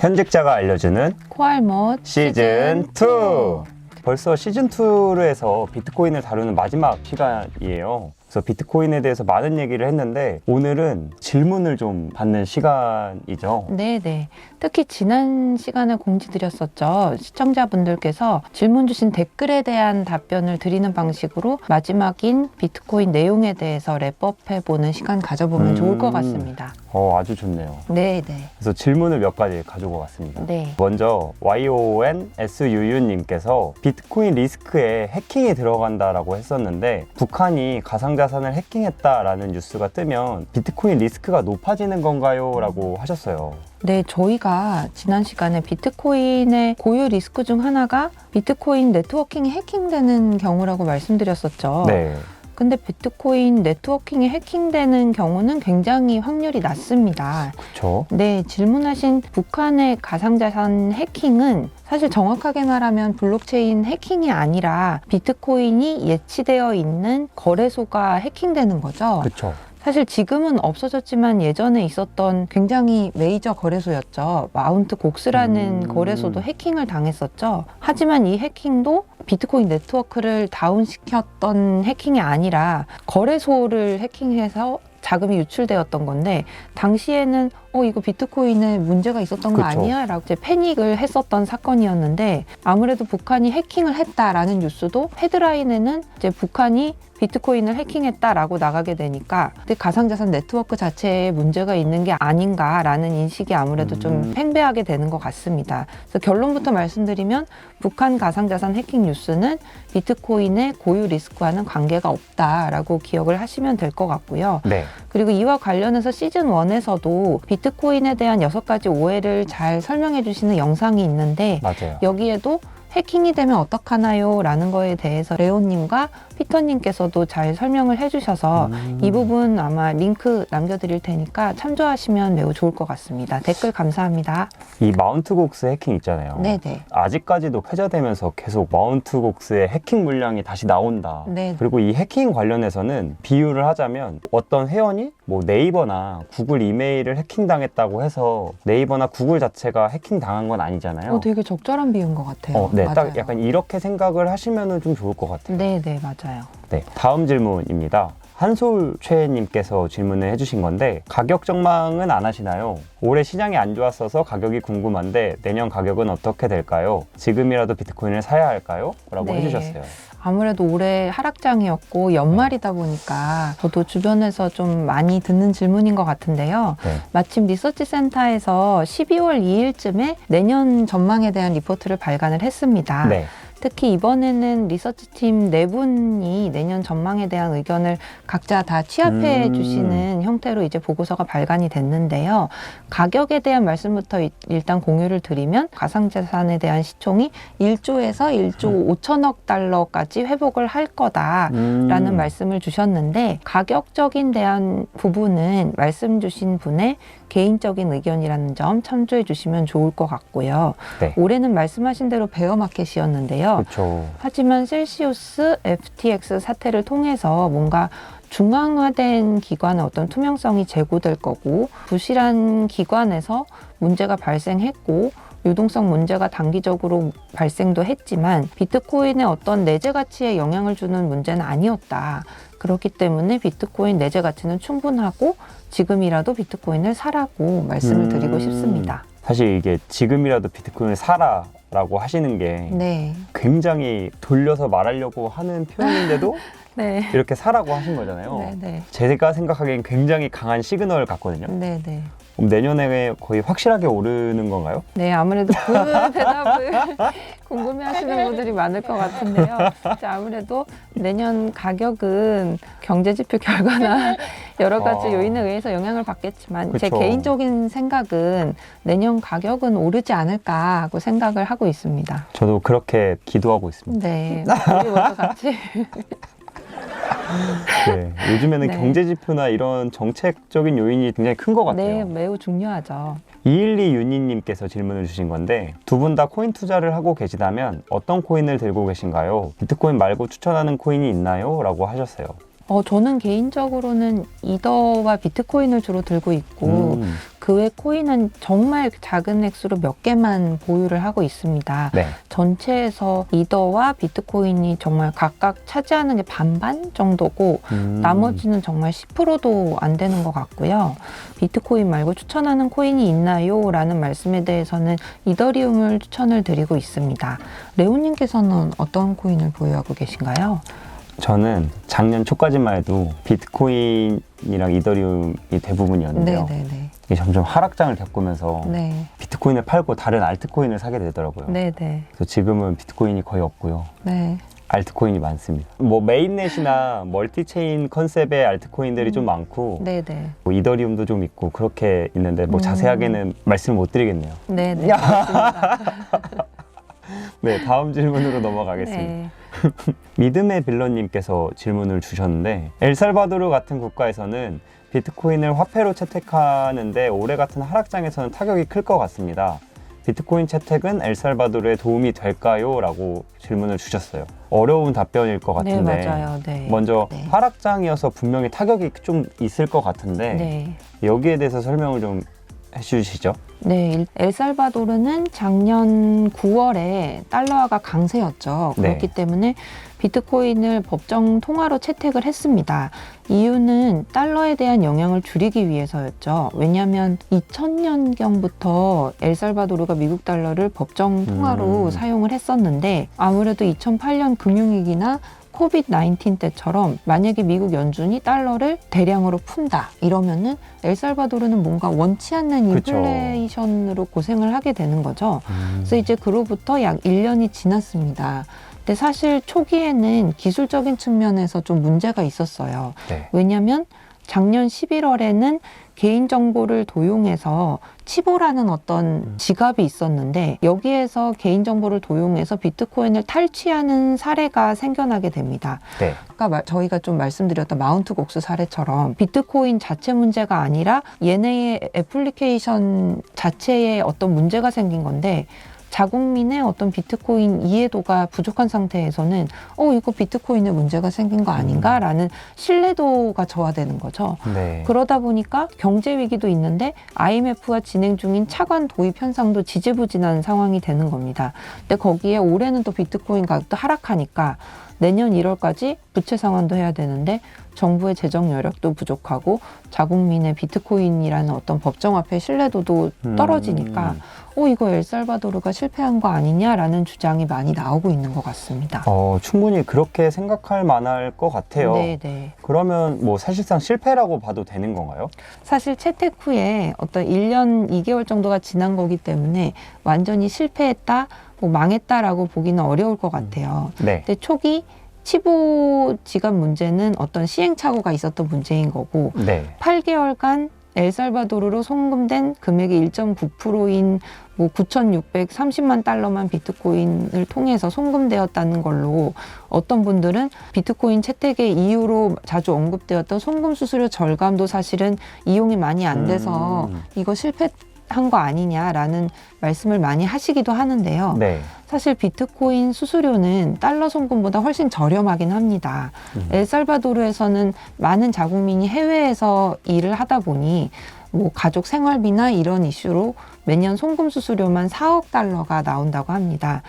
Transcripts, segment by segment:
현직자가 알려주는 코알못 시즌2! 벌써 시즌2로 해서 비트코인을 다루는 마지막 시간이에요. 그래서 비트코인에 대해서 많은 얘기를 했는데 오늘은 질문을 좀 받는 시간이죠. 네네. 특히 지난 시간에 공지드렸었죠. 시청자분들께서 질문 주신 댓글에 대한 답변을 드리는 방식으로 마지막인 비트코인 내용에 대해서 랩업해보는 시간 가져보면 좋을 것 같습니다. 아주 좋네요. 네네. 그래서 질문을 몇 가지 가지고 왔습니다. 네. 먼저 YONSUU님께서 비트코인 리스크에 해킹이 들어간다라고 했었는데 북한이 가상자산을 해킹했다라는 뉴스가 뜨면 비트코인 리스크가 높아지는 건가요? 라고 하셨어요. 네, 저희가 지난 시간에 비트코인의 고유 리스크 중 하나가 비트코인 네트워킹이 해킹되는 경우라고 말씀드렸었죠. 네. 근데 비트코인 네트워킹이 해킹되는 경우는 굉장히 확률이 낮습니다. 그렇죠. 네, 질문하신 북한의 가상자산 해킹은 사실 정확하게 말하면 블록체인 해킹이 아니라 비트코인이 예치되어 있는 거래소가 해킹되는 거죠. 그렇죠. 사실 지금은 없어졌지만 예전에 있었던 굉장히 메이저 거래소였죠. 마운트 곡스라는 거래소도 해킹을 당했었죠. 하지만 이 해킹도 비트코인 네트워크를 다운시켰던 해킹이 아니라 거래소를 해킹해서 자금이 유출되었던 건데 당시에는 이거 비트코인에 문제가 있었던 거 그쵸. 아니야? 라고 이제 패닉을 했었던 사건이었는데 아무래도 북한이 해킹을 했다라는 뉴스도 헤드라인에는 이제 북한이 비트코인을 해킹했다라고 나가게 되니까 가상자산 네트워크 자체에 문제가 있는 게 아닌가라는 인식이 아무래도 좀 팽배하게 되는 것 같습니다. 그래서 결론부터 말씀드리면 북한 가상자산 해킹 뉴스는 비트코인의 고유 리스크와는 관계가 없다라고 기억을 하시면 될 것 같고요. 네. 그리고 이와 관련해서 시즌1에서도 비트코인에 대한 6가지 오해를 잘 설명해 주시는 영상이 있는데 맞아요. 여기에도 해킹이 되면 어떡하나요? 라는 거에 대해서 레오님과 피터님께서도 잘 설명을 해주셔서 이 부분 아마 링크 남겨드릴 테니까 참조하시면 매우 좋을 것 같습니다. 댓글 감사합니다. 이 마운트 곡스 해킹 있잖아요. 네네. 아직까지도 회자되면서 계속 마운트 곡스의 해킹 물량이 다시 나온다. 네. 그리고 이 해킹 관련해서는 비유를 하자면 어떤 회원이 뭐 네이버나 구글 이메일을 해킹당했다고 해서 네이버나 구글 자체가 해킹당한 건 아니잖아요. 되게 적절한 비유인 것 같아요. 네, 맞아요. 딱 약간 이렇게 생각을 하시면 좀 좋을 것 같아요. 네네, 맞아요. 네, 다음 질문입니다. 한솔 최님께서 질문을 해주신 건데 가격 전망은 안 하시나요? 올해 시장이 안 좋았어서 가격이 궁금한데 내년 가격은 어떻게 될까요? 지금이라도 비트코인을 사야 할까요? 라고 네. 해주셨어요. 아무래도 올해 하락장이었고 연말이다 보니까 저도 주변에서 좀 많이 듣는 질문인 것 같은데요. 네. 마침 리서치 센터에서 12월 2일쯤에 내년 전망에 대한 리포트를 발간을 했습니다. 네. 특히 이번에는 리서치팀 4분이 내년 전망에 대한 의견을 각자 다 취합해 주시는 형태로 이제 보고서가 발간이 됐는데요. 가격에 대한 말씀부터 일단 공유를 드리면 가상자산에 대한 시총이 1조에서 1조 5천억 달러까지 회복을 할 거다라는 말씀을 주셨는데 가격적인 대한 부분은 말씀 주신 분의 개인적인 의견이라는 점 참조해 주시면 좋을 것 같고요. 네. 올해는 말씀하신 대로 베어마켓이었는데요. 그렇죠. 하지만 셀시우스, FTX 사태를 통해서 뭔가 중앙화된 기관의 어떤 투명성이 제고될 거고 부실한 기관에서 문제가 발생했고 유동성 문제가 단기적으로 발생도 했지만 비트코인의 어떤 내재 가치에 영향을 주는 문제는 아니었다. 그렇기 때문에 비트코인 내재 가치는 충분하고 지금이라도 비트코인을 사라고 말씀을 드리고 싶습니다. 사실 이게 지금이라도 비트코인을 사라 라고 하시는 게 네. 굉장히 돌려서 말하려고 하는 표현인데도 네. 이렇게 사라고 하신 거잖아요. 네네. 제가 생각하기엔 굉장히 강한 시그널 같거든요. 네네. 그럼 내년에 거의 확실하게 오르는 건가요? 네, 아무래도 그 대답을 궁금해하시는 분들이 많을 것 같은데요. 아무래도 내년 가격은 경제지표 결과나 여러 가지 요인에 의해서 영향을 받겠지만 제 그쵸. 개인적인 생각은 내년 가격은 오르지 않을까 하고 생각을 하고 있습니다. 저도 그렇게 기도하고 있습니다. 네, 우리 모두 같이. 네, 요즘에는 네. 경제지표나 이런 정책적인 요인이 굉장히 큰 것 같아요. 네, 매우 중요하죠. 212 윤희님께서 질문을 주신 건데 두 분 다 코인 투자를 하고 계시다면 어떤 코인을 들고 계신가요? 비트코인 말고 추천하는 코인이 있나요? 라고 하셨어요. 저는 개인적으로는 이더와 비트코인을 주로 들고 있고 그 외 코인은 정말 작은 액수로 몇 개만 보유를 하고 있습니다. 네. 전체에서 이더와 비트코인이 정말 각각 차지하는 게 반반 정도고 나머지는 정말 10%도 안 되는 것 같고요. 비트코인 말고 추천하는 코인이 있나요? 라는 말씀에 대해서는 이더리움을 추천을 드리고 있습니다. 레오님께서는 어떤 코인을 보유하고 계신가요? 저는 작년 초까지만 해도 비트코인이랑 이더리움이 대부분이었는데요. 네네네. 이게 점점 하락장을 겪으면서 네. 비트코인을 팔고 다른 알트코인을 사게 되더라고요. 네네. 그래서 지금은 비트코인이 거의 없고요. 네. 알트코인이 많습니다. 뭐 메인넷이나 멀티체인 컨셉의 알트코인들이 좀 많고 네네. 뭐 이더리움도 좀 있고 그렇게 있는데 뭐 자세하게는 말씀을 못 드리겠네요. 네네. 맞습니다. 네, 다음 질문으로 넘어가겠습니다. 네. 믿음의 빌런님께서 질문을 주셨는데 엘살바도르 같은 국가에서는 비트코인을 화폐로 채택하는데 올해 같은 하락장에서는 타격이 클 것 같습니다. 비트코인 채택은 엘살바도르에 도움이 될까요? 라고 질문을 주셨어요. 어려운 답변일 것 같은데 네, 맞아요. 네. 먼저 네. 하락장이어서 분명히 타격이 좀 있을 것 같은데 네. 여기에 대해서 설명을 좀 해주시죠. 네, 엘살바도르는 작년 9월에 달러화가 강세였죠. 네. 그렇기 때문에 비트코인을 법정 통화로 채택을 했습니다. 이유는 달러에 대한 영향을 줄이기 위해서였죠. 왜냐하면 2000년경부터 엘살바도르가 미국 달러를 법정 통화로 사용을 했었는데 아무래도 2008년 금융위기나 코비드-19 때처럼 만약에 미국 연준이 달러를 대량으로 푼다 이러면은 엘살바도르는 뭔가 원치 않는 그쵸. 인플레이션으로 고생을 하게 되는 거죠. 그래서 이제 그로부터 약 1년이 지났습니다. 근데 사실 초기에는 기술적인 측면에서 좀 문제가 있었어요. 네. 왜냐하면 작년 11월에는 개인정보를 도용해서 치보라는 어떤 지갑이 있었는데 여기에서 개인정보를 도용해서 비트코인을 탈취하는 사례가 생겨나게 됩니다. 네. 아까 저희가 좀 말씀드렸던 마운트 곡스 사례처럼 비트코인 자체 문제가 아니라 얘네의 애플리케이션 자체에 어떤 문제가 생긴 건데 자국민의 어떤 비트코인 이해도가 부족한 상태에서는 이거 비트코인에 문제가 생긴 거 아닌가라는 신뢰도가 저하되는 거죠. 네. 그러다 보니까 경제 위기도 있는데 IMF와 진행 중인 차관 도입 현상도 지지부진한 상황이 되는 겁니다. 근데 거기에 올해는 또 비트코인 가격도 하락하니까 내년 1월까지 부채 상환도 해야 되는데 정부의 재정 여력도 부족하고 자국민의 비트코인이라는 어떤 법정화폐 신뢰도도 떨어지니까 이거 엘살바도르가 실패한 거 아니냐라는 주장이 많이 나오고 있는 것 같습니다. 충분히 그렇게 생각할 만할 것 같아요. 네네. 그러면 뭐 사실상 실패라고 봐도 되는 건가요? 사실 채택 후에 어떤 1년 2개월 정도가 지난 거기 때문에 완전히 실패했다, 뭐 망했다라고 보기는 어려울 것 같아요. 네. 근데 초기 치보 지갑 문제는 어떤 시행착오가 있었던 문제인 거고 네. 8개월간 엘살바도르로 송금된 금액의 1.9%인 뭐 9,630만 달러만 비트코인을 통해서 송금되었다는 걸로 어떤 분들은 비트코인 채택의 이유로 자주 언급되었던 송금 수수료 절감도 사실은 이용이 많이 안 돼서 이거 실패한 거 아니냐라는 말씀을 많이 하시기도 하는데요. 네. 사실 비트코인 수수료는 달러 송금보다 훨씬 저렴하긴 합니다. 엘살바도르에서는 많은 자국민이 해외에서 일을 하다 보니 뭐 가족 생활비나 이런 이슈로 매년 송금 수수료만 4억 달러가 나온다고 합니다.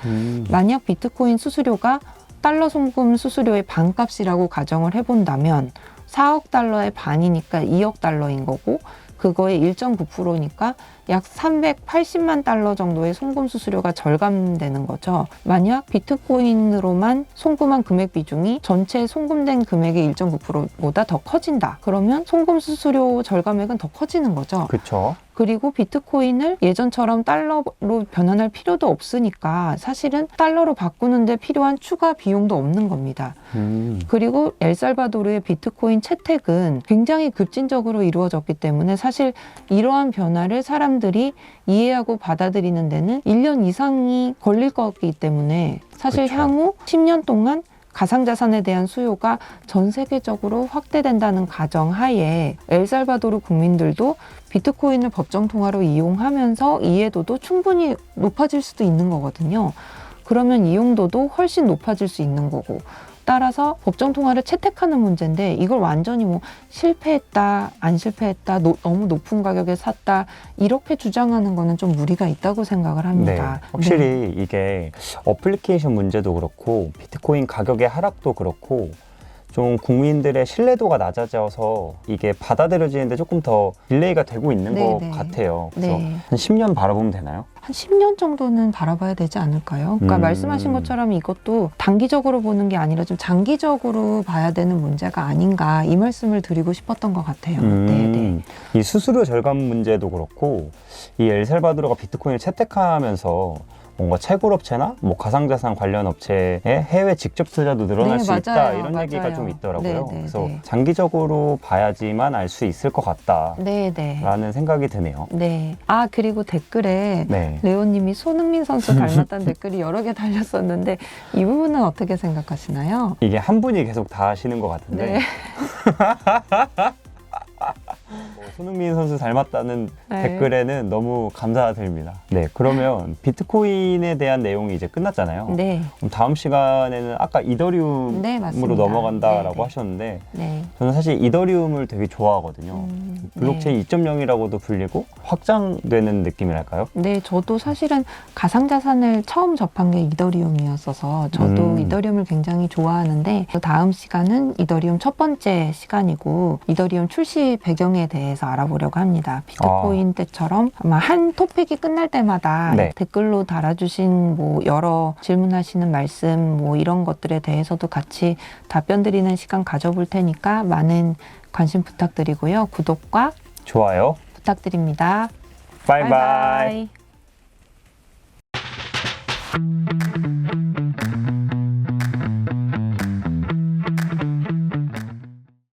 만약 비트코인 수수료가 달러 송금 수수료의 반값이라고 가정을 해본다면 4억 달러의 반이니까 2억 달러인 거고 그거의 1.9%니까 약 380만 달러 정도의 송금 수수료가 절감되는 거죠. 만약 비트코인으로만 송금한 금액 비중이 전체 송금된 금액의 1.9%보다 더 커진다. 그러면 송금 수수료 절감액은 더 커지는 거죠. 그렇죠. 그리고 비트코인을 예전처럼 달러로 변환할 필요도 없으니까 사실은 달러로 바꾸는데 필요한 추가 비용도 없는 겁니다. 그리고 엘살바도르의 비트코인 채택은 굉장히 급진적으로 이루어졌기 때문에 사실 이러한 변화를 사람들이 이해하고 받아들이는 데는 1년 이상이 걸릴 거기 때문에 사실 그쵸. 향후 10년 동안 가상자산에 대한 수요가 전 세계적으로 확대된다는 가정하에 엘살바도르 국민들도 비트코인을 법정 통화로 이용하면서 이해도도 충분히 높아질 수도 있는 거거든요. 그러면 이용도도 훨씬 높아질 수 있는 거고 따라서 법정 통화를 채택하는 문제인데 이걸 완전히 뭐 실패했다, 안 실패했다, 너무 높은 가격에 샀다 이렇게 주장하는 거는 좀 무리가 있다고 생각을 네, 합니다. 확실히 이게 어플리케이션 문제도 그렇고 비트코인 가격의 하락도 그렇고 좀 국민들의 신뢰도가 낮아져서 이게 받아들여지는데 조금 더 딜레이가 되고 있는 네, 것 네. 같아요. 그래서 네. 한 10년 바라보면 되나요? 한 10년 정도는 바라봐야 되지 않을까요? 그러니까 말씀하신 것처럼 이것도 단기적으로 보는 게 아니라 좀 장기적으로 봐야 되는 문제가 아닌가 이 말씀을 드리고 싶었던 것 같아요. 네. 이 수수료 절감 문제도 그렇고 이 엘살바도르가 비트코인을 채택하면서 뭔가 채굴업체나 뭐 가상자산 관련 업체의 해외 직접 투자도 늘어날 네, 수 있다 맞아요. 이런 얘기가 맞아요. 좀 있더라고요. 네, 네, 그래서 네. 장기적으로 봐야지만 알 수 있을 것 같다라는 네. 생각이 드네요. 네. 아, 그리고 댓글에 네. 레오님이 손흥민 선수 닮았다는 댓글이 여러 개 달렸었는데 이 부분은 어떻게 생각하시나요? 이게 한 분이 계속 다 하시는 것 같은데 네. 손흥민 선수 닮았다는 네. 댓글에는 너무 감사드립니다. 네, 그러면 비트코인에 대한 내용이 이제 끝났잖아요. 네. 그럼 다음 시간에는 아까 이더리움으로 네, 맞습니다. 넘어간다라고 네, 네. 하셨는데 네. 저는 사실 이더리움을 되게 좋아하거든요. 블록체인 2.0이라고도 불리고 확장되는 느낌이랄까요? 네, 저도 사실은 가상자산을 처음 접한 게 이더리움이었어서 저도 이더리움을 굉장히 좋아하는데 다음 시간은 이더리움 첫 번째 시간이고 이더리움 출시 배경에 대해서 알아보려고 합니다. 비트코인 때처럼 아마 한 토픽이 끝날 때마다 네. 댓글로 달아주신 뭐 여러 질문하시는 말씀 뭐 이런 것들에 대해서도 같이 답변 드리는 시간 가져볼 테니까 많은 관심 부탁드리고요. 구독과 좋아요. 부탁드립니다. 바이바이. 바이바이.